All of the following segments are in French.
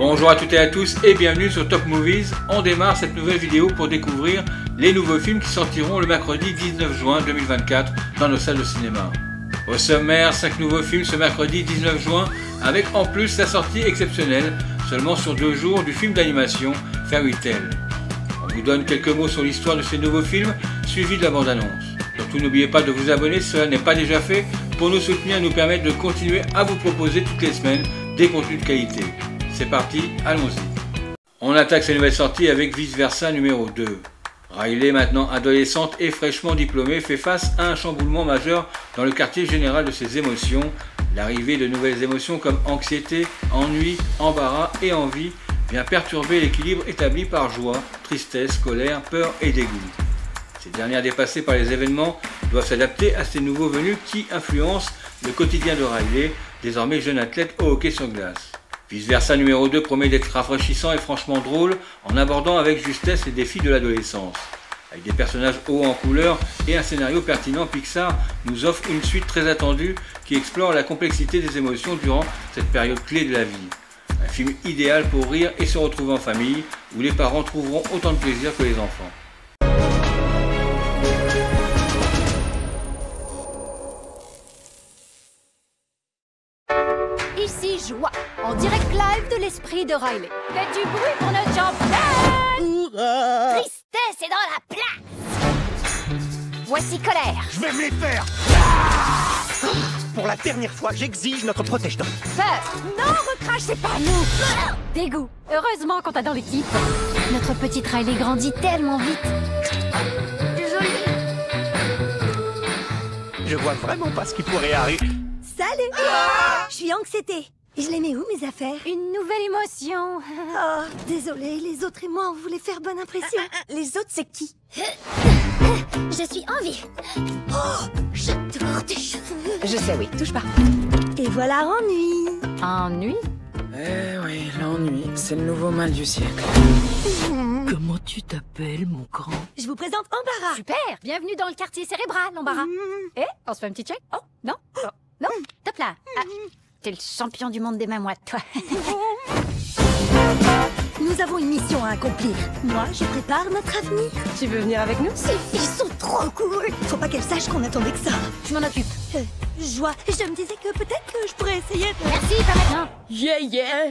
Bonjour à toutes et à tous et bienvenue sur Top Movies. On démarre cette nouvelle vidéo pour découvrir les nouveaux films qui sortiront le mercredi 19 juin 2024 dans nos salles de cinéma. Au sommaire, 5 nouveaux films ce mercredi 19 juin avec en plus la sortie exceptionnelle, seulement sur 2 jours, du film d'animation Fairy Tail. On vous donne quelques mots sur l'histoire de ces nouveaux films, suivi de la bande-annonce. Surtout n'oubliez pas de vous abonner si cela n'est pas déjà fait, pour nous soutenir et nous permettre de continuer à vous proposer toutes les semaines des contenus de qualité. C'est parti, allons-y. On attaque ces nouvelles sorties avec Vice Versa numéro 2. Riley, maintenant adolescente et fraîchement diplômée, fait face à un chamboulement majeur dans le quartier général de ses émotions. L'arrivée de nouvelles émotions comme anxiété, ennui, embarras et envie vient perturber l'équilibre établi par joie, tristesse, colère, peur et dégoût. Ces dernières, dépassées par les événements, doivent s'adapter à ces nouveaux venus qui influencent le quotidien de Riley, désormais jeune athlète au hockey sur glace. Vice Versa numéro 2 promet d'être rafraîchissant et franchement drôle en abordant avec justesse les défis de l'adolescence. Avec des personnages hauts en couleur et un scénario pertinent, Pixar nous offre une suite très attendue qui explore la complexité des émotions durant cette période clé de la vie. Un film idéal pour rire et se retrouver en famille, où les parents trouveront autant de plaisir que les enfants. Ici Joie, en direct live de l'esprit de Riley. Faites du bruit pour notre championne. Tristesse est dans la place. Voici Colère. Je vais me les faire. Pour la dernière fois, j'exige notre protège-dents. Peur. Non, recrache, c'est pas nous. Dégoût. Heureusement qu'on t'a dans l'équipe. Notre petite Riley grandit tellement vite. Désolée. Je vois vraiment pas ce qui pourrait arriver. Salut. Je suis anxiété. Je les mets où, mes affaires? Une nouvelle émotion. Oh, désolé, les autres et moi, on voulait faire bonne impression. Les autres, c'est qui? Je suis Envie. Oh, j'adore tes cheveux. Je sais, oui, touche pas. Et voilà Ennui. Ennui? Eh oui, l'ennui, c'est le nouveau mal du siècle. Comment tu t'appelles, mon grand? Je vous présente Embarras. Super. Bienvenue dans le quartier cérébral, Embarras. Eh, on se fait un petit check? Oh, non? Oh, non? Top là. Ah, t'es le champion du monde des mamouettes, toi. Nous avons une mission à accomplir. Moi, je prépare notre avenir. Tu veux venir avec nous? Ces filles sont trop cool. Faut pas qu'elles sachent qu'on attendait que ça. Je m'en occupe. Joie, je me disais que peut-être que je pourrais essayer de... Merci, pas maintenant. Yeah, yeah!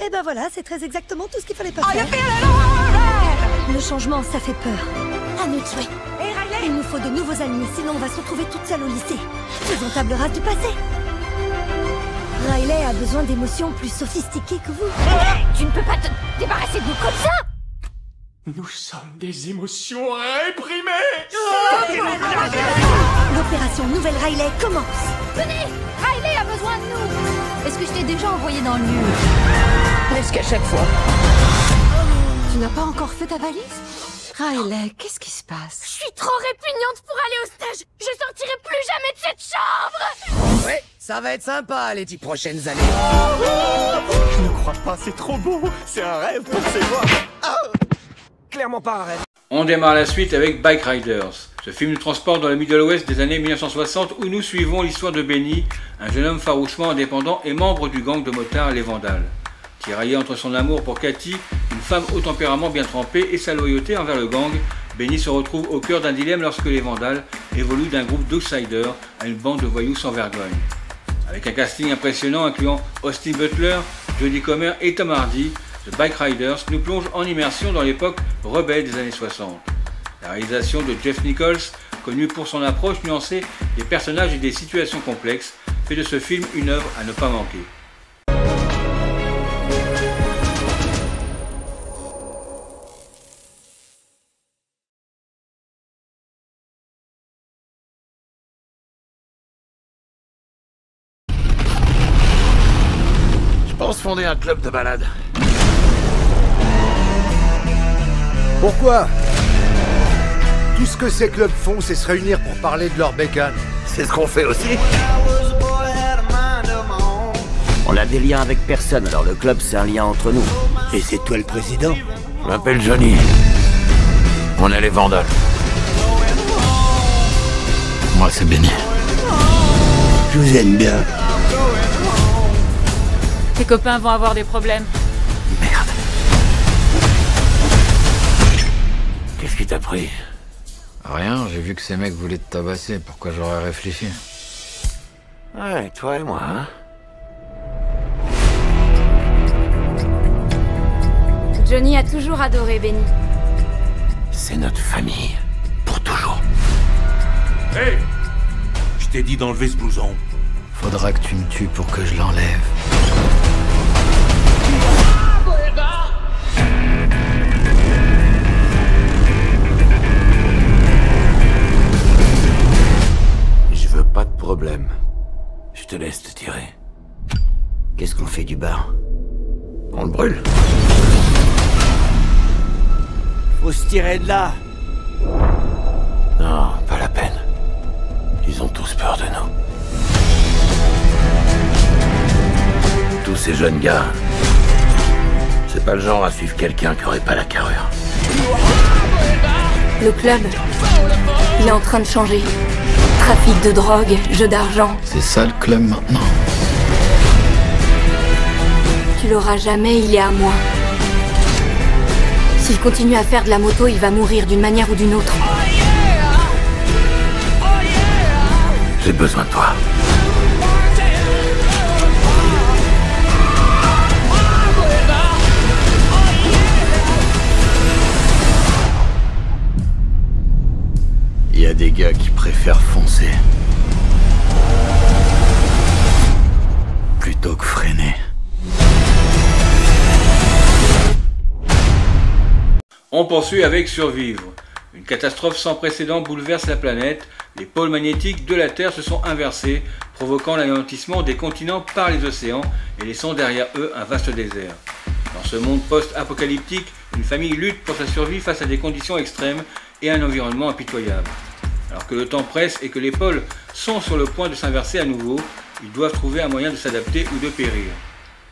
Et ben voilà, c'est très exactement tout ce qu'il fallait pas faire. Le changement, ça fait peur. À nous de jouer. Et Riley? Il nous faut de nouveaux amis, sinon on va se retrouver toute seule au lycée. Faisons table rase du passé. Riley a besoin d'émotions plus sophistiquées que vous. Tu ne peux pas te débarrasser de nous comme ça. Nous sommes des émotions réprimées. L'opération Nouvelle Riley commence. Venez, Riley a besoin de nous. Est-ce que je t'ai déjà envoyé dans le mur? Est-ce qu'à chaque fois? Tu n'as pas encore fait ta valise? Riley, qu'est-ce qui se passe? Je suis trop répugnante pour aller au stage. Je sortirai plus jamais de cette chambre. Ouais, ça va être sympa les 10 prochaines années. Je ne crois pas, c'est trop beau. C'est un rêve pour ces voix. Clairement pas un rêve. On démarre la suite avec Bike Riders. Ce film nous transporte dans le Middle West des années 1960 où nous suivons l'histoire de Benny, un jeune homme farouchement indépendant et membre du gang de motards Les Vandales. Tiraillé entre son amour pour Cathy, une femme au tempérament bien trempé, et sa loyauté envers le gang, Benny se retrouve au cœur d'un dilemme lorsque les Vandales évoluent d'un groupe d'outsiders à une bande de voyous sans vergogne. Avec un casting impressionnant incluant Austin Butler, Jodie Comer et Tom Hardy, The Bike Riders nous plonge en immersion dans l'époque rebelle des années 60. La réalisation de Jeff Nichols, connu pour son approche nuancée des personnages et des situations complexes, fait de ce film une œuvre à ne pas manquer. Je pense fonder un club de balade. Pourquoi? Tout ce que ces clubs font, c'est se réunir pour parler de leur bécane. C'est ce qu'on fait aussi. On a des liens avec personne, alors le club c'est un lien entre nous. Et c'est toi le président? Je m'appelle Johnny. On est les Vandales. Moi c'est Benny. Je vous aime bien. Tes copains vont avoir des problèmes. Merde. Qu'est-ce qui t'a pris? Rien, j'ai vu que ces mecs voulaient te tabasser, pourquoi j'aurais réfléchi? Ouais, toi et moi, hein? Johnny a toujours adoré Benny. C'est notre famille. Pour toujours. Hé! Je t'ai dit d'enlever ce blouson. Faudra que tu me tues pour que je l'enlève. Je veux pas de problème. Je te laisse te tirer. Qu'est-ce qu'on fait du bar? On le brûle? Faut se tirer de là. Non, pas la peine. Ils ont tous peur de nous. Tous ces jeunes gars, c'est pas le genre à suivre quelqu'un qui aurait pas la carrure. Le club, il est en train de changer. Trafic de drogue, jeu d'argent. C'est ça le club maintenant. Tu l'auras jamais, il est à moi. S'il continue à faire de la moto, il va mourir d'une manière ou d'une autre. J'ai besoin de toi. Il y a des gars qui préfèrent foncer plutôt que freiner. On poursuit avec Survivre. Une catastrophe sans précédent bouleverse la planète. Les pôles magnétiques de la Terre se sont inversés, provoquant l'anéantissement des continents par les océans et laissant derrière eux un vaste désert. Dans ce monde post-apocalyptique, une famille lutte pour sa survie face à des conditions extrêmes et un environnement impitoyable. Alors que le temps presse et que les pôles sont sur le point de s'inverser à nouveau, ils doivent trouver un moyen de s'adapter ou de périr.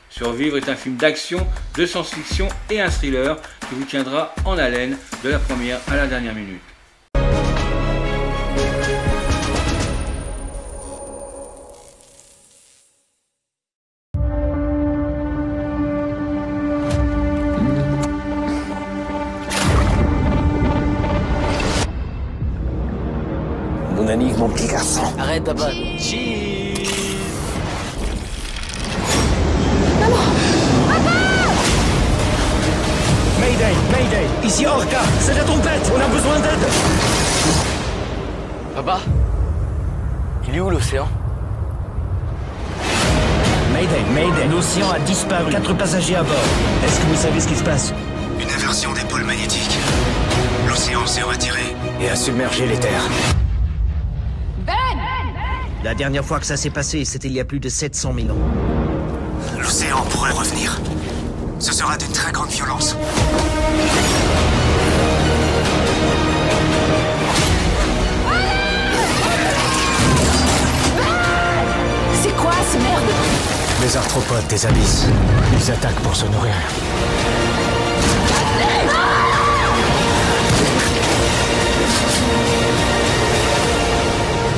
Survivre est un film d'action, de science-fiction et un thriller qui vous tiendra en haleine de la première à la dernière minute. Mon ami, mon petit garçon. Arrête, papa. Mayday, Mayday, ici Orca, c'est la tempête, on a besoin d'aide. Papa? Il est où l'océan? Mayday, Mayday, l'océan a disparu, 4 passagers à bord. Est-ce que vous savez ce qui se passe? Une inversion des pôles magnétiques. L'océan s'est retiré Et a submergé les terres. Ben! La dernière fois que ça s'est passé, c'était il y a plus de 700 000 ans. L'océan pourrait revenir. Ce sera d'une très grande violence. C'est quoi ce merde? Les arthropodes des abysses. Ils attaquent pour se nourrir.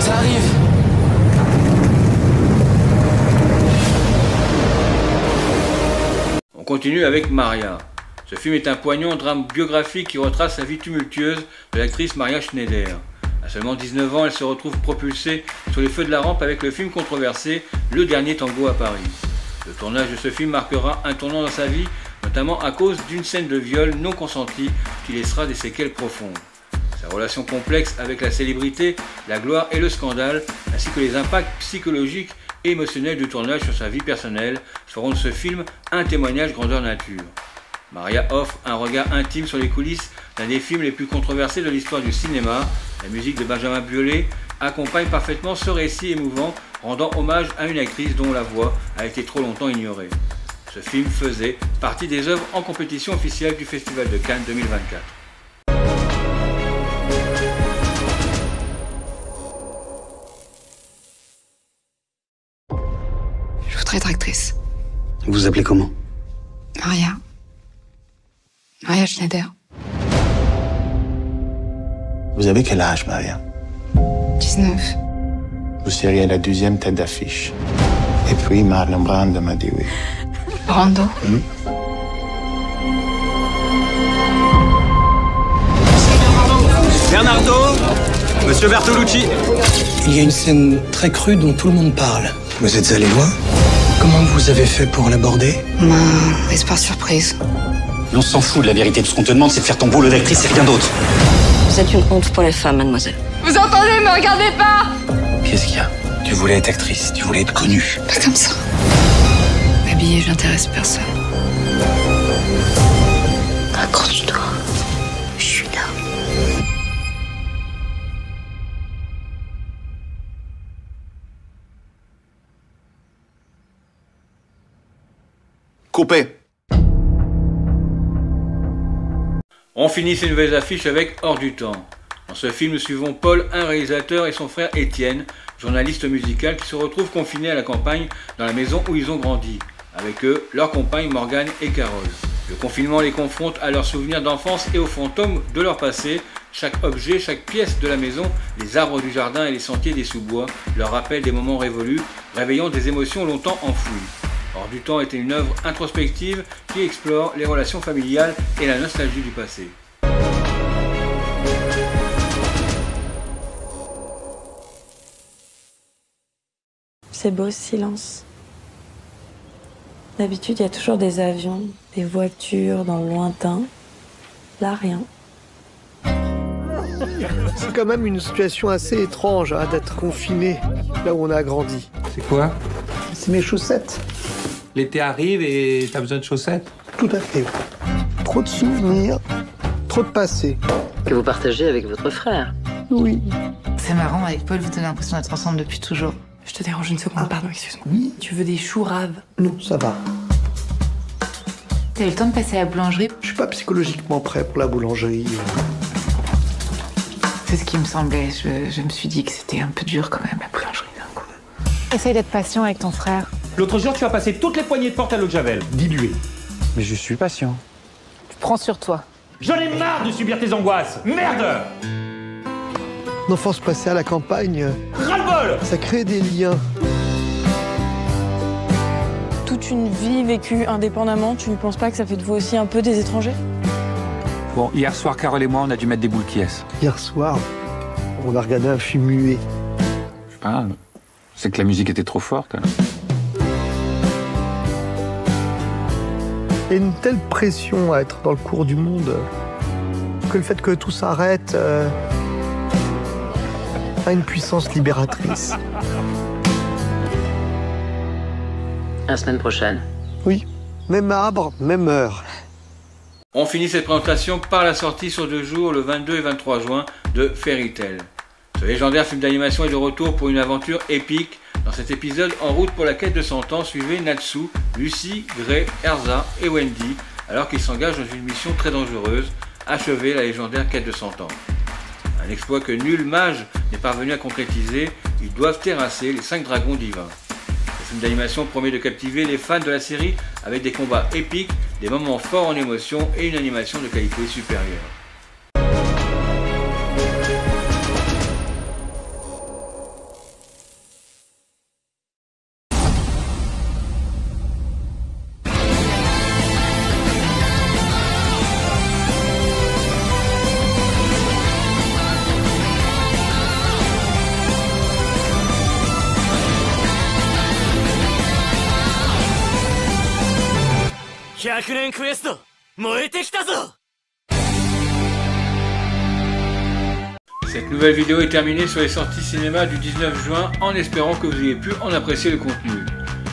Ça arrive. On continue avec Maria. Ce film est un poignant drame biographique qui retrace la vie tumultueuse de l'actrice Maria Schneider. À seulement 19 ans, elle se retrouve propulsée sur les feux de la rampe avec le film controversé Le Dernier Tango à Paris. Le tournage de ce film marquera un tournant dans sa vie, notamment à cause d'une scène de viol non consentie qui laissera des séquelles profondes. Sa relation complexe avec la célébrité, la gloire et le scandale, ainsi que les impacts psychologiques et émotionnels du tournage sur sa vie personnelle, feront de ce film un témoignage grandeur nature. Maria offre un regard intime sur les coulisses d'un des films les plus controversés de l'histoire du cinéma. La musique de Benjamin Biolay accompagne parfaitement ce récit émouvant, rendant hommage à une actrice dont la voix a été trop longtemps ignorée. Ce film faisait partie des œuvres en compétition officielle du Festival de Cannes 2024. Je voudrais être actrice. Vous vous appelez comment? Maria. Maria Schneider. Vous avez quel âge, Maria? 19. Vous seriez la 12e tête d'affiche. Et puis Marlon Brando m'a dit oui. Brando. Bernardo, Monsieur Bertolucci. Il y a une scène très crue dont tout le monde parle. Vous êtes allé loin? Comment vous avez fait pour l'aborder? Laisse par surprise. On s'en fout de la vérité. Tout ce qu'on te demande, c'est de faire ton boulot d'actrice et rien d'autre. Vous êtes une honte pour les femmes, mademoiselle. Vous entendez? Me regardez pas! Qu'est-ce qu'il y a? Tu voulais être actrice, tu voulais être connue. Pas comme ça. Habillée, j'intéresse personne. Accroche-toi. Je suis là. Coupé. On finit ces nouvelles affiches avec Hors du temps. Dans ce film, nous suivons Paul, un réalisateur, et son frère Étienne, journaliste musical, qui se retrouvent confinés à la campagne dans la maison où ils ont grandi. Avec eux, leurs compagnes Morgane et Carole. Le confinement les confronte à leurs souvenirs d'enfance et aux fantômes de leur passé. Chaque objet, chaque pièce de la maison, les arbres du jardin et les sentiers des sous-bois leur rappellent des moments révolus, réveillant des émotions longtemps enfouies. Hors du temps était une œuvre introspective qui explore les relations familiales et la nostalgie du passé. C'est beau ce silence. D'habitude, il y a toujours des avions, des voitures dans le lointain. Là, rien. C'est quand même une situation assez étrange d'être confiné là où on a grandi. C'est quoi? C'est mes chaussettes. L'été arrive et t'as besoin de chaussettes? Tout à fait. Trop de souvenirs, trop de passé. Que vous partagez avec votre frère. Oui. C'est marrant, avec Paul, vous donnez l'impression d'être ensemble depuis toujours. Je te dérange une seconde, pardon, excuse-moi. Oui. Tu veux des choux raves? Non, ça va. T'as eu le temps de passer à la boulangerie? Je suis pas psychologiquement prêt pour la boulangerie. C'est ce qui me semblait. Je me suis dit que c'était un peu dur quand même, la boulangerie d'un coup. Essaye d'être patient avec ton frère. L'autre jour, tu as passé toutes les poignées de porte à l'eau de Javel. Dilué. Mais je suis patient. Tu prends sur toi. J'en ai marre de subir tes angoisses. Merde! L'enfance passée à la campagne, Ras-le-bol! ça crée des liens. Toute une vie vécue indépendamment, tu ne penses pas que ça fait de vous aussi un peu des étrangers? Bon, hier soir, Carole et moi, on a dû mettre des boules qui est. Hier soir, on a regardé un film muet. Je sais pas, c'est que la musique était trop forte. Alors. Il y a une telle pression à être dans le cours du monde que le fait que tout s'arrête a une puissance libératrice. À la semaine prochaine. Oui, même arbre, même heure. On finit cette présentation par la sortie sur 2 jours, le 22 et 23 juin, de Fairy Tail. Ce légendaire film d'animation est de retour pour une aventure épique. Dans cet épisode, en route pour la quête de 100 ans, suivez Natsu, Lucy, Gray, Erza et Wendy, alors qu'ils s'engagent dans une mission très dangereuse, achever la légendaire quête de 100 ans. Un exploit que nul mage n'est parvenu à concrétiser, ils doivent terrasser les 5 dragons divins. Le film d'animation promet de captiver les fans de la série avec des combats épiques, des moments forts en émotion et une animation de qualité supérieure. Cette nouvelle vidéo est terminée sur les sorties cinéma du 19 juin en espérant que vous ayez pu en apprécier le contenu.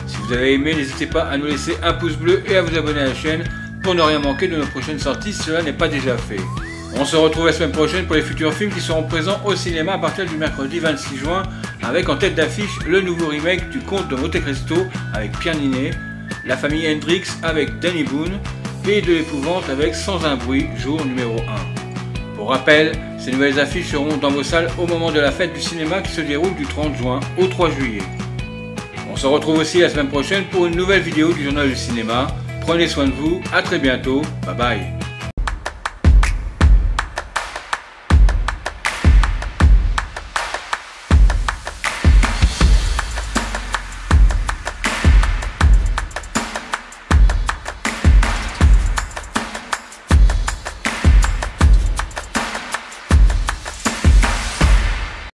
Si vous avez aimé, n'hésitez pas à nous laisser un pouce bleu et à vous abonner à la chaîne pour ne rien manquer de nos prochaines sorties si cela n'est pas déjà fait. On se retrouve la semaine prochaine pour les futurs films qui seront présents au cinéma à partir du mercredi 26 juin avec en tête d'affiche le nouveau remake du Comte de Monte Cristo avec Pierre Ninet, La famille Hendrix avec Danny Boone, Pays de l'épouvante avec Sans un bruit, jour numéro 1. Pour rappel, ces nouvelles affiches seront dans vos salles au moment de la fête du cinéma qui se déroule du 30 juin au 3 juillet. On se retrouve aussi la semaine prochaine pour une nouvelle vidéo du Journal du Cinéma. Prenez soin de vous, à très bientôt, bye bye.